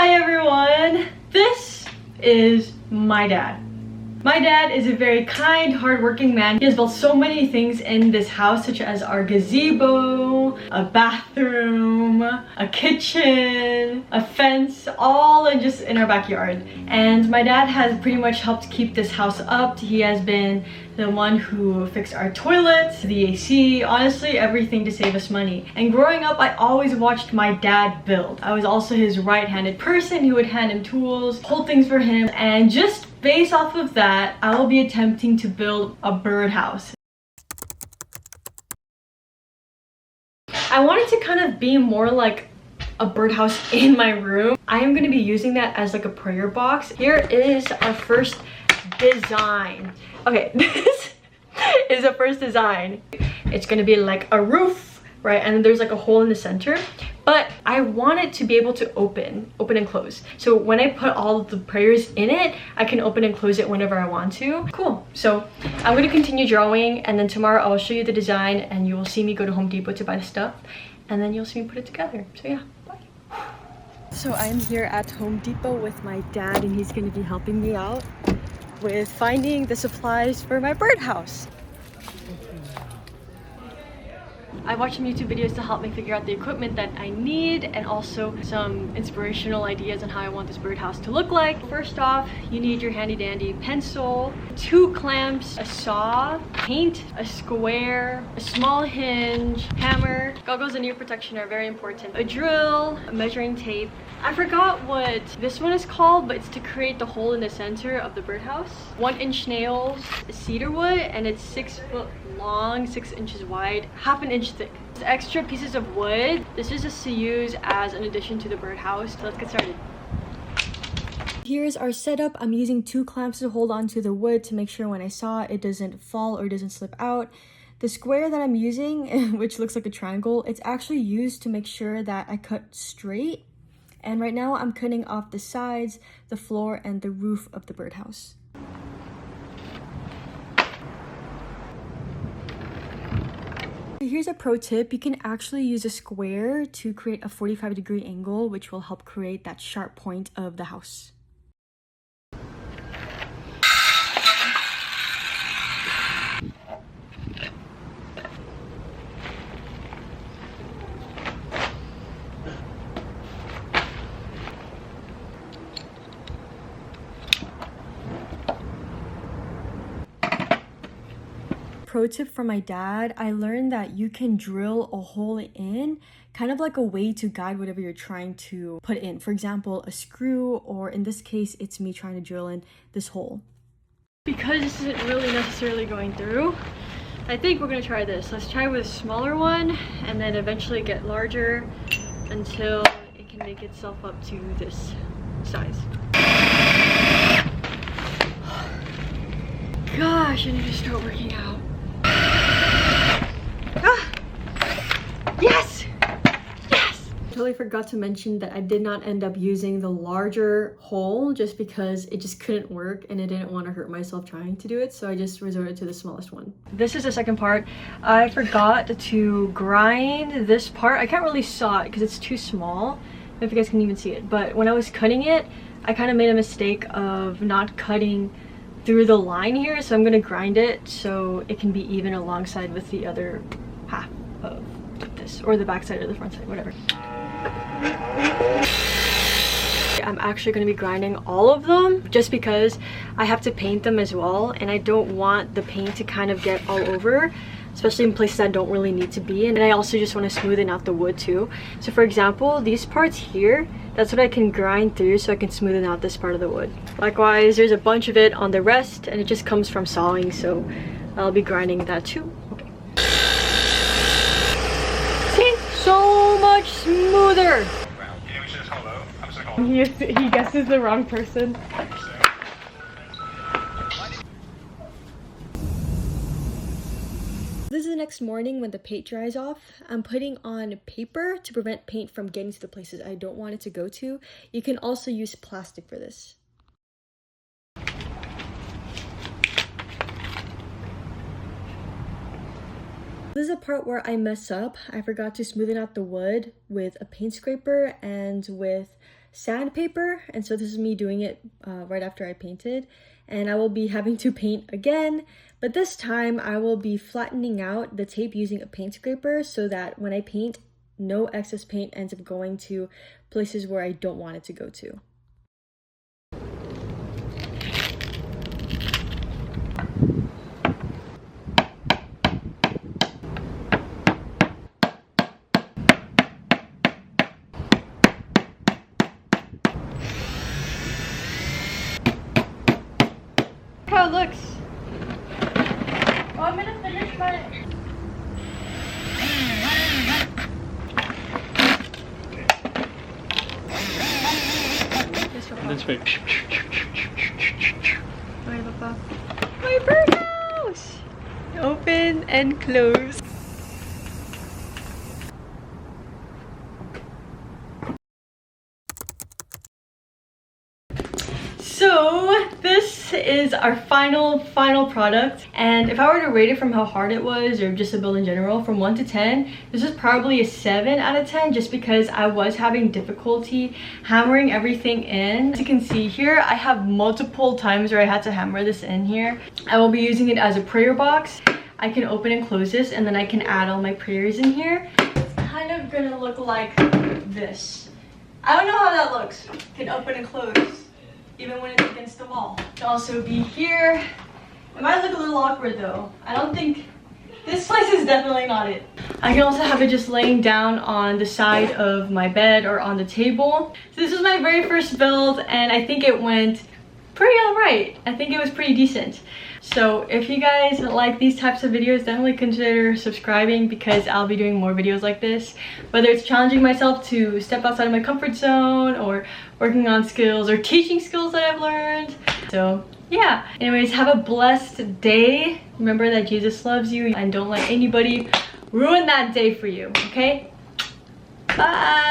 Hi everyone! This is my dad. My dad is a very kind, hardworking man. He has built so many things in this house, such as our gazebo, a bathroom, a kitchen, a fence, all just in our backyard. And my dad has pretty much helped keep this house up. He has been the one who fixed our toilets, the AC, honestly everything to save us money. And growing up, I always watched my dad build. I was also his right-handed person who would hand him tools, hold things for him, and just based off of that, I will be attempting to build a birdhouse. I wanted to kind of be more like a birdhouse in my room. I am going to be using that as like a prayer box. Here is our first design. Okay, this is the first design. It's going to be like a roof, right? And then there's like a hole in the center. But I want it to be able to open and close. So when I put all of the prayers in it, I can open and close it whenever I want to. Cool. So I'm going to continue drawing, and then tomorrow I'll show you the design and you will see me go to Home Depot to buy the stuff, and then you'll see me put it together. So yeah, bye. So I'm here at Home Depot with my dad, and he's going to be helping me out with finding the supplies for my birdhouse. I watched some YouTube videos to help me figure out the equipment that I need, and also some inspirational ideas on how I want this birdhouse to look like. First off, you need your handy dandy pencil, 2 clamps, a saw, paint, a square, a small hinge, hammer. Goggles and ear protection are very important. A drill, a measuring tape. I forgot what this one is called, but it's to create the hole in the center of the birdhouse. 1-inch nails, cedar wood, and it's 6 foot long, 6 inches wide, half an inch thick. There's extra pieces of wood. This is just to use as an addition to the birdhouse. So let's get started. Here's our setup. I'm using 2 clamps to hold on to the wood to make sure when I saw it doesn't fall or doesn't slip out. The square that I'm using, which looks like a triangle, it's actually used to make sure that I cut straight. And right now I'm cutting off the sides, the floor, and the roof of the birdhouse. Here's a pro tip. You can actually use a square to create a 45-degree angle, which will help create that sharp point of the house. Pro tip from my dad, I learned that you can drill a hole in, kind of like a way to guide whatever you're trying to put in. For example, a screw, or in this case, it's me trying to drill in this hole. Because this isn't really necessarily going through, I think we're gonna try this. Let's try with a smaller one and then eventually get larger until it can make itself up to this size. Gosh, I need to start working out. Yes! Yes! Totally forgot to mention that I did not end up using the larger hole just because it just couldn't work and I didn't want to hurt myself trying to do it, so I just resorted to the smallest one. This is the second part. I forgot to grind this part. I can't really saw it because it's too small. I don't know if you guys can even see it, but when I was cutting it, I kind of made a mistake of not cutting through the line here, so I'm gonna grind it so it can be even alongside with the other half of this, or the back side or the front side, whatever. I'm actually going to be grinding all of them just because I have to paint them as well, and I don't want the paint to kind of get all over, especially in places that don't really need to be. And I also just want to smoothen out the wood too. So for example, these parts here, that's what I can grind through so I can smoothen out this part of the wood. Likewise, there's a bunch of it on the rest and it just comes from sawing, so I'll be grinding that too. Okay. See? So much smoother! He guesses the wrong person. This is the next morning when the paint dries off. I'm putting on paper to prevent paint from getting to the places I don't want it to go to. You can also use plastic for this. This is a part where I mess up. I forgot to smoothen out the wood with a paint scraper and with sandpaper, and so this is me doing it right after I painted. And I will be having to paint again, but this time I will be flattening out the tape using a paint scraper so that when I paint, no excess paint ends up going to places where I don't want it to go to. How it looks. Oh, I'm gonna finish my... That's right. My birdhouse! Open and close. So this is our final product, and if I were to rate it from how hard it was or just a build in general from 1 to 10, this is probably a 7 out of 10 just because I was having difficulty hammering everything in. As you can see here, I have multiple times where I had to hammer this in here. I will be using it as a prayer box. I can open and close this, and then I can add all my prayers in here. It's kind of gonna look like this. I don't know how that looks. You can open and close even when it's against the wall. It can also be here. It might look a little awkward though. I don't think, this place is definitely not it. I can also have it just laying down on the side of my bed or on the table. So this was my very first build, and I think it went pretty alright. I think it was pretty decent. So if you guys like these types of videos, definitely consider subscribing because I'll be doing more videos like this. Whether it's challenging myself to step outside of my comfort zone, or working on skills, or teaching skills that I've learned. So yeah, anyways, have a blessed day. Remember that Jesus loves you, and don't let anybody ruin that day for you, okay? Bye!